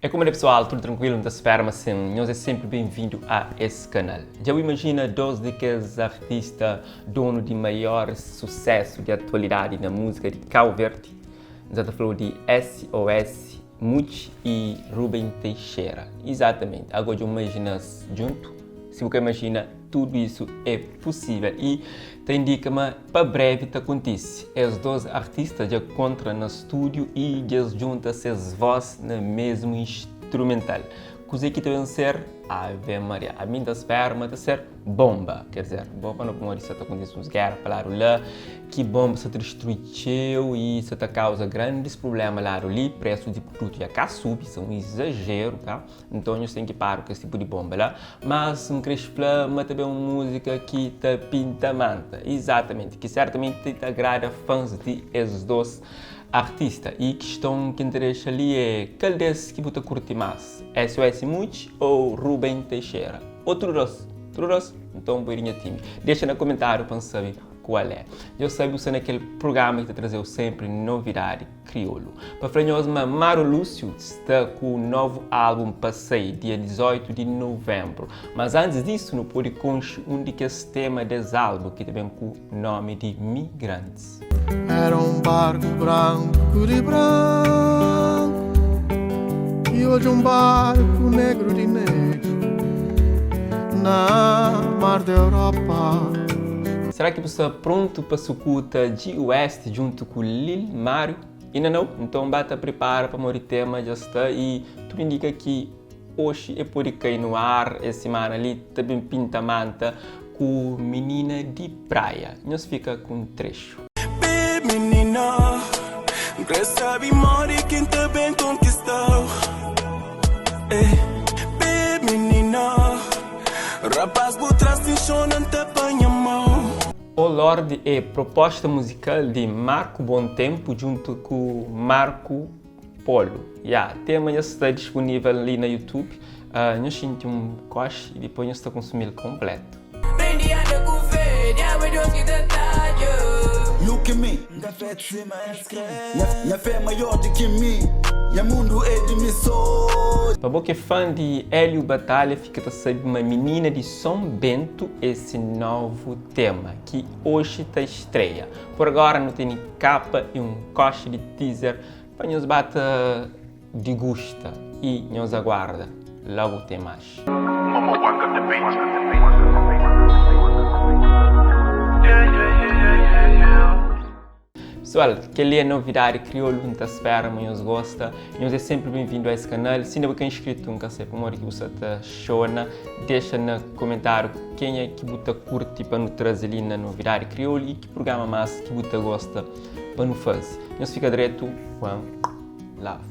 É como é pessoal, tudo tranquilo, não se ferma assim, nós é sempre bem-vindo a esse canal. Já imagina dois daqueles artistas dono de maior sucesso de atualidade na música de Cabo Verde? Já falou de SOS, Muti e Rubem Teixeira. Exatamente, agora imagina junto, se você imagina, tudo isso é possível e te indica-me para breve te acontece. Os dois artistas já encontram no estúdio e eles juntam suas vozes no mesmo instrumental. Coisa que devem ser Ave Maria. A mim das fermas de ser bomba. Quer dizer, bomba não pode ser acontece uns guerra, falaram lá que bomba se destruiu e isso causa grandes problemas lá ali, preço de produto já cá sube, isso é um exagero, tá? Então nós temos que parar com esse tipo de bomba lá. Mas um cresplã, mas também uma música que te pinta manta. Exatamente, que certamente te agrada fãs de esses dois artista e a questão que interessa ali é qual desses que você curte mais? SOS Muti ou Rubem Teixeira? Ou tudo dois? Tudo dois? Então, boirinha time. Deixa no comentário para saber qual é. Eu sei que naquele programa que te trazeu sempre novidade crioulo. Para falar Maro Lúcio está com o novo álbum Passei, dia 18 de novembro. Mas antes disso, não pode conhecer um daqueles temas desse álbum que também com o nome de Migrantes. Era barco branco de branco e hoje barco negro de negro na mar da Europa. Será que você está pronto para escutar de West junto com Lil Mário? Ainda não? Então bata prepara para o tema já está e tudo indica que hoje é por cair no ar essa semana ali também pinta manta com Menina de Praia. Nós fica com um trecho. Menina, cresça e more quem te bem conquistou. Menina, rapaz por trás de chão não te apanha mão. O Lorde é proposta musical de Marco Bom Tempo junto com Marco Polo. Tema já está disponível ali na YouTube. Nós sentimos um coche e depois nós está consumindo completo. Look at me, minha fé é maior do que mim, e mundo é de missão. Para você que é fã de Hélio Batalha, fica a saber uma menina de São Bento esse novo tema, que hoje está estreia. Por agora não tem capa e um coche de teaser para nos bater de gusta e nos aguarda. Logo tem mais. Pessoal, que ali é novidade crioulo, não te espera, mas nos gosta. E é sempre bem-vindo a esse canal. Se não é inscrito, nunca sei como é que você está chona. Deixa no comentário quem é que você curte para nos trazer ali na novidade crioulo e que programa mais que você gosta para nos fazer. Nós fica direto com love.